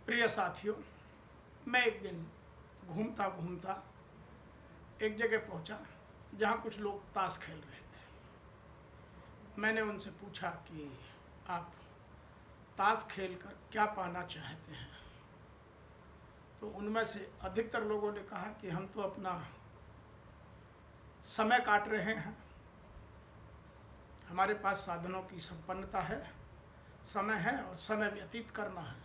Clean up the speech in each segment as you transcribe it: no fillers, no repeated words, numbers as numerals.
प्रिय साथियों, मैं एक दिन घूमता घूमता एक जगह पहुंचा जहां कुछ लोग ताश खेल रहे थे। मैंने उनसे पूछा कि आप ताश खेलकर क्या पाना चाहते हैं। तो उनमें से अधिकतर लोगों ने कहा कि हम तो अपना समय काट रहे हैं, हमारे पास साधनों की संपन्नता है, समय है और समय व्यतीत करना है।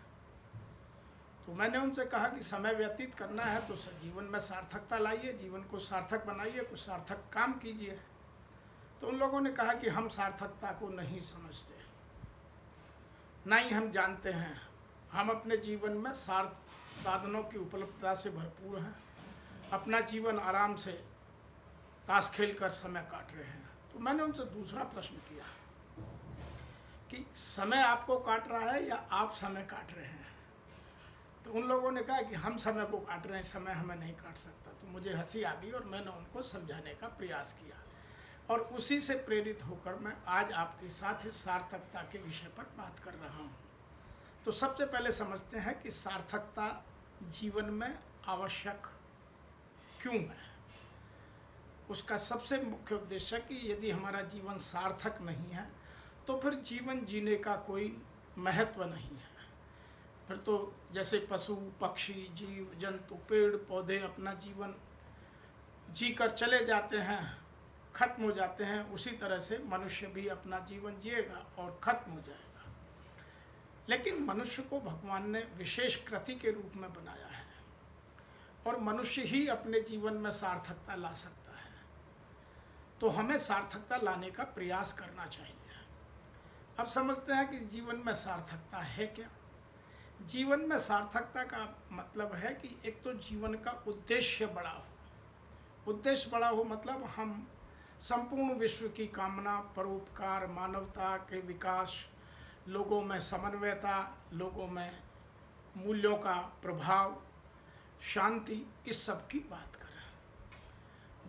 तो मैंने उनसे कहा कि समय व्यतीत करना है तो जीवन में सार्थकता लाइए, जीवन को सार्थक बनाइए, कुछ सार्थक काम कीजिए। तो उन लोगों ने कहा कि हम सार्थकता को नहीं समझते, ना ही हम जानते हैं। हम अपने जीवन में साधनों की उपलब्धता से भरपूर हैं, अपना जीवन आराम से ताश खेल कर समय काट रहे हैं। तो मैंने उनसे दूसरा प्रश्न किया कि समय आपको काट रहा है या आप समय काट रहे हैं। तो उन लोगों ने कहा कि हम समय को काट रहे हैं, समय हमें नहीं काट सकता। तो मुझे हंसी आ गई और मैंने उनको समझाने का प्रयास किया, और उसी से प्रेरित होकर मैं आज आपके साथ इस सार्थकता के विषय पर बात कर रहा हूँ। तो सबसे पहले समझते हैं कि सार्थकता जीवन में आवश्यक क्यों है। उसका सबसे मुख्य उद्देश्य है कि यदि हमारा जीवन सार्थक नहीं है तो फिर जीवन जीने का कोई महत्व नहीं है। फिर तो जैसे पशु पक्षी जीव जंतु पेड़ पौधे अपना जीवन जी कर चले जाते हैं, खत्म हो जाते हैं, उसी तरह से मनुष्य भी अपना जीवन जिएगा और खत्म हो जाएगा। लेकिन मनुष्य को भगवान ने विशेष कृति के रूप में बनाया है और मनुष्य ही अपने जीवन में सार्थकता ला सकता है। तो हमें सार्थकता लाने का प्रयास करना चाहिए। अब समझते हैं कि जीवन में सार्थकता है क्या। जीवन में सार्थकता का मतलब है कि एक तो जीवन का उद्देश्य बड़ा हो। उद्देश्य बड़ा हो मतलब हम संपूर्ण विश्व की कामना, परोपकार, मानवता के विकास, लोगों में समन्वयता, लोगों में मूल्यों का प्रभाव, शांति, इस सब की बात करें।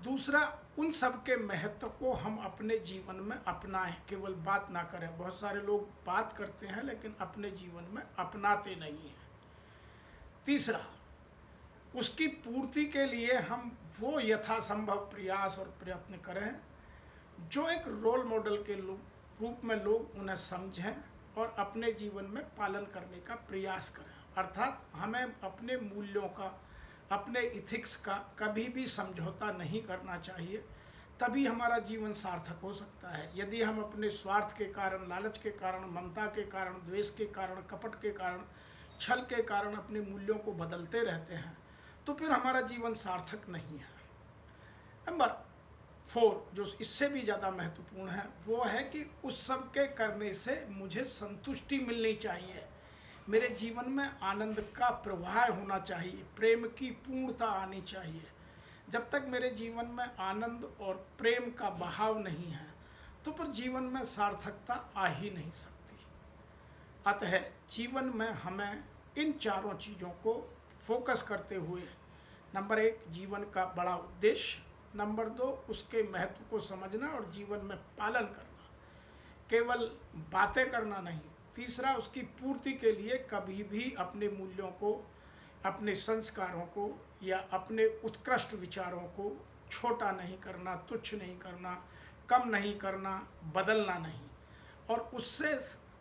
दूसरा, उन सब के महत्व को हम अपने जीवन में अपनाएं, केवल बात ना करें। बहुत सारे लोग बात करते हैं लेकिन अपने जीवन में अपनाते नहीं हैं। तीसरा, उसकी पूर्ति के लिए हम वो यथासंभव प्रयास और प्रयत्न करें जो एक रोल मॉडल के रूप में लोग उन्हें समझें और अपने जीवन में पालन करने का प्रयास करें। अर्थात हमें अपने मूल्यों का, अपने इथिक्स का कभी भी समझौता नहीं करना चाहिए, तभी हमारा जीवन सार्थक हो सकता है। यदि हम अपने स्वार्थ के कारण, लालच के कारण, ममता के कारण, द्वेष के कारण, कपट के कारण, छल के कारण अपने मूल्यों को बदलते रहते हैं तो फिर हमारा जीवन सार्थक नहीं है। नंबर 4, जो इससे भी ज़्यादा महत्वपूर्ण है, वो है कि उस सब के करने से मुझे संतुष्टि मिलनी चाहिए, मेरे जीवन में आनंद का प्रवाह होना चाहिए, प्रेम की पूर्णता आनी चाहिए। जब तक मेरे जीवन में आनंद और प्रेम का बहाव नहीं है तो फिर जीवन में सार्थकता आ ही नहीं सकती। अतः जीवन में हमें इन चारों चीज़ों को फोकस करते हुए, नंबर 1 जीवन का बड़ा उद्देश्य, नंबर 2 उसके महत्व को समझना और जीवन में पालन करना, केवल बातें करना नहीं। तीसरा, उसकी पूर्ति के लिए कभी भी अपने मूल्यों को, अपने संस्कारों को या अपने उत्कृष्ट विचारों को छोटा नहीं करना, तुच्छ नहीं करना, कम नहीं करना, बदलना नहीं। और उससे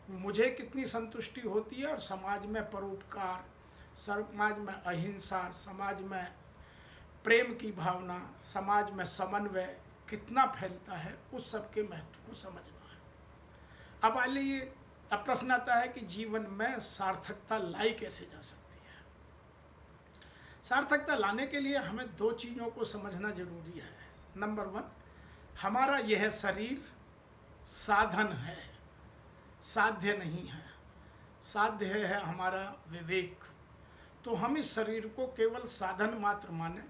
मुझे कितनी संतुष्टि होती है और समाज में परोपकार, समाज में अहिंसा, समाज में प्रेम की भावना, समाज में समन्वय कितना फैलता है, उस सब के महत्व को समझना है। अब आइए, अब प्रश्न आता है कि जीवन में सार्थकता लाई कैसे जा सकती है। सार्थकता लाने के लिए हमें 2 चीज़ों को समझना जरूरी है। नंबर 1, हमारा यह शरीर साधन है, साध्य नहीं है। साध्य है हमारा विवेक। तो हम इस शरीर को केवल साधन मात्र माने।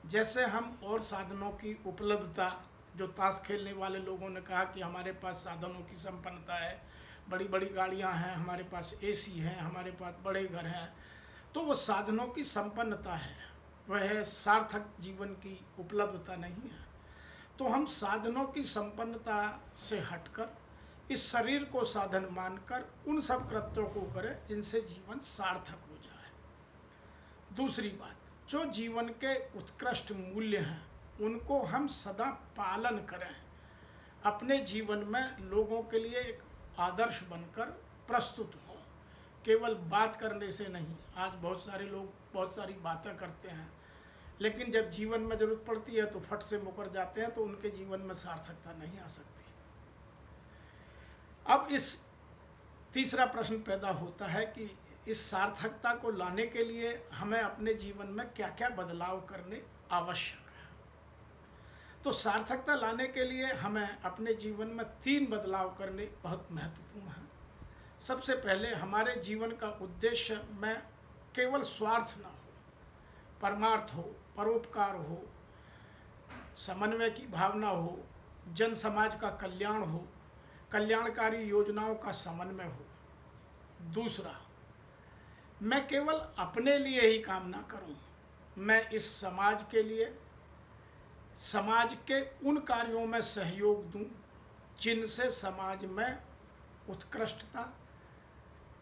जैसे हम और साधनों की उपलब्धता, जो ताश खेलने वाले लोगों ने कहा कि हमारे पास साधनों की संपन्नता है, बड़ी बड़ी गाड़ियां हैं, हमारे पास एसी है, हमारे पास बड़े घर हैं, तो वो साधनों की संपन्नता है, वह सार्थक जीवन की उपलब्धता नहीं है। तो हम साधनों की संपन्नता से हटकर इस शरीर को साधन मानकर उन सब कृत्यों को करें जिनसे जीवन सार्थक हो जाए। दूसरी बात, जो जीवन के उत्कृष्ट मूल्य हैं उनको हम सदा पालन करें, अपने जीवन में लोगों के लिए एक आदर्श बनकर प्रस्तुत हों, केवल बात करने से नहीं। आज बहुत सारे लोग बहुत सारी बातें करते हैं, लेकिन जब जीवन में ज़रूरत पड़ती है तो फट से मुकर जाते हैं, तो उनके जीवन में सार्थकता नहीं आ सकती। अब इस तीसरा प्रश्न पैदा होता है कि इस सार्थकता को लाने के लिए हमें अपने जीवन में क्या क्या बदलाव करने आवश्यक है। तो सार्थकता लाने के लिए हमें अपने जीवन में 3 बदलाव करने बहुत महत्वपूर्ण हैं। सबसे पहले, हमारे जीवन का उद्देश्य में केवल स्वार्थ ना हो, परमार्थ हो, परोपकार हो, समन्वय की भावना हो, जन समाज का कल्याण हो, कल्याणकारी योजनाओं का समन्वय हो। दूसरा, मैं केवल अपने लिए ही काम ना करूं, मैं इस समाज के लिए, समाज के उन कार्यों में सहयोग दूं जिनसे समाज में उत्कृष्टता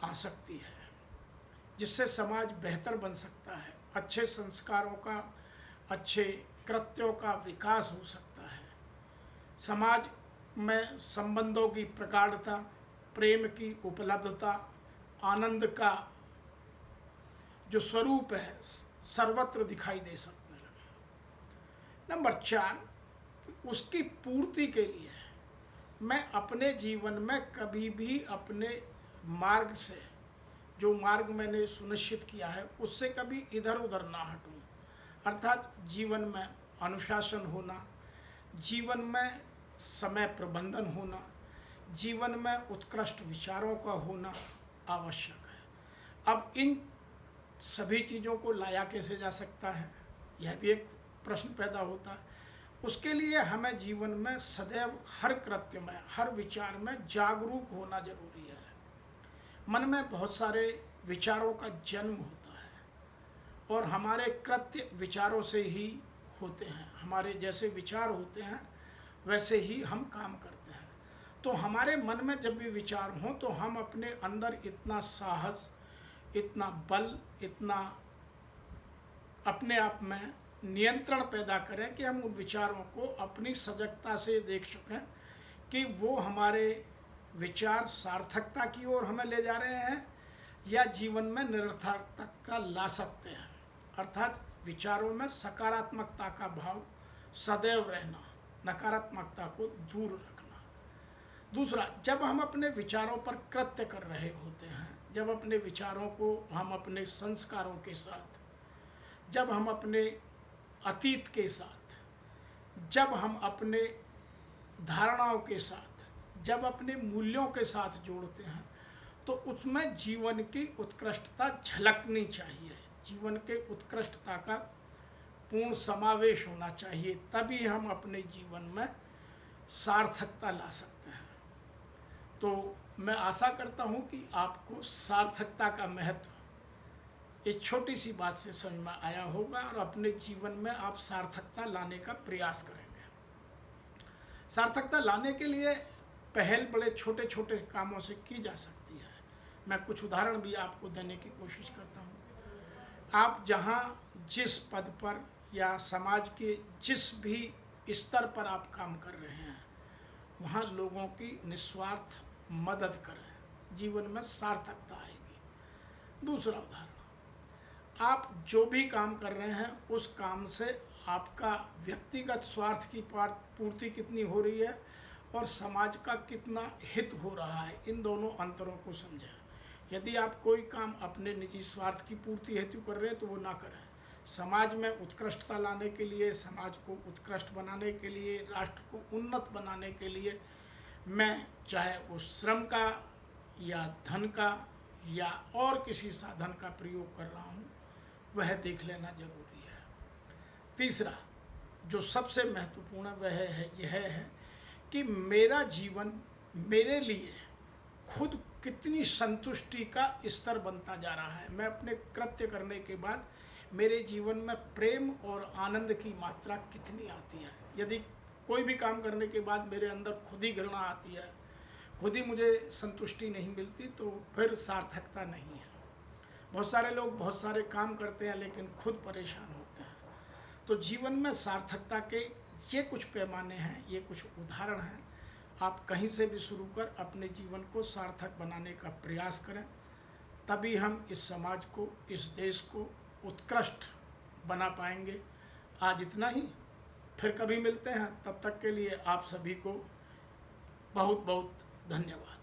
आ सकती है, जिससे समाज बेहतर बन सकता है, अच्छे संस्कारों का, अच्छे कृत्यों का विकास हो सकता है, समाज में संबंधों की प्रगाढ़ता, प्रेम की उपलब्धता, आनंद का जो स्वरूप है सर्वत्र दिखाई दे सकने लगे। नंबर 4, उसकी पूर्ति के लिए मैं अपने जीवन में कभी भी अपने मार्ग से, जो मार्ग मैंने सुनिश्चित किया है, उससे कभी इधर उधर ना हटूं। अर्थात जीवन में अनुशासन होना, जीवन में समय प्रबंधन होना, जीवन में उत्कृष्ट विचारों का होना आवश्यक है। अब इन सभी चीज़ों को लाया कैसे जा सकता है, यह भी एक प्रश्न पैदा होता है। उसके लिए हमें जीवन में सदैव हर कृत्य में, हर विचार में जागरूक होना जरूरी है। मन में बहुत सारे विचारों का जन्म होता है और हमारे कृत्य विचारों से ही होते हैं। हमारे जैसे विचार होते हैं वैसे ही हम काम करते हैं। तो हमारे मन में जब भी विचार हों तो हम अपने अंदर इतना साहस, इतना बल, इतना अपने आप में नियंत्रण पैदा करें कि हम उन विचारों को अपनी सजगता से देख सकें कि वो हमारे विचार सार्थकता की ओर हमें ले जा रहे हैं या जीवन में निरर्थकता ला सकते हैं। अर्थात विचारों में सकारात्मकता का भाव सदैव रहना, नकारात्मकता को दूर रखना। दूसरा, जब हम अपने विचारों पर कृत्य कर रहे होते हैं, जब अपने विचारों को हम अपने संस्कारों के साथ, जब हम अपने अतीत के साथ, जब हम अपने धारणाओं के साथ, जब अपने मूल्यों के साथ जोड़ते हैं, तो उसमें जीवन की उत्कृष्टता झलकनी चाहिए, जीवन के उत्कृष्टता का पूर्ण समावेश होना चाहिए, तभी हम अपने जीवन में सार्थकता ला सकते हैं। तो मैं आशा करता हूँ कि आपको सार्थकता का महत्व एक छोटी सी बात से समझ में आया होगा और अपने जीवन में आप सार्थकता लाने का प्रयास करेंगे। सार्थकता लाने के लिए पहल बड़े छोटे छोटे कामों से की जा सकती है। मैं कुछ उदाहरण भी आपको देने की कोशिश करता हूँ। आप जहाँ जिस पद पर या समाज के जिस भी स्तर पर आप काम कर रहे हैं, वहाँ लोगों की निस्वार्थ मदद करें, जीवन में सार्थकता आएगी। दूसरा उदाहरण, आप जो भी काम कर रहे हैं उस काम से आपका व्यक्तिगत स्वार्थ की पूर्ति कितनी हो रही है और समाज का कितना हित हो रहा है, इन दोनों अंतरों को समझें। यदि आप कोई काम अपने निजी स्वार्थ की पूर्ति हेतु कर रहे हैं तो वो ना करें। समाज में उत्कृष्टता लाने के लिए, समाज को उत्कृष्ट बनाने के लिए, राष्ट्र को उन्नत बनाने के लिए मैं चाहे वो श्रम का या धन का या और किसी साधन का प्रयोग कर रहा हूँ, वह देख लेना जरूरी है। तीसरा, जो सबसे महत्वपूर्ण यह है कि मेरा जीवन मेरे लिए खुद कितनी संतुष्टि का स्तर बनता जा रहा है। मैं अपने कृत्य करने के बाद मेरे जीवन में प्रेम और आनंद की मात्रा कितनी आती है। यदि कोई भी काम करने के बाद मेरे अंदर खुद ही घृणा आती है, खुद ही मुझे संतुष्टि नहीं मिलती, तो फिर सार्थकता नहीं है। बहुत सारे लोग बहुत सारे काम करते हैं लेकिन खुद परेशान होते हैं। तो जीवन में सार्थकता के ये कुछ पैमाने हैं, ये कुछ उदाहरण हैं। आप कहीं से भी शुरू कर अपने जीवन को सार्थक बनाने का प्रयास करें, तभी हम इस समाज को, इस देश को उत्कृष्ट बना पाएंगे। आज इतना ही, फिर कभी मिलते हैं। तब तक के लिए आप सभी को बहुत बहुत धन्यवाद।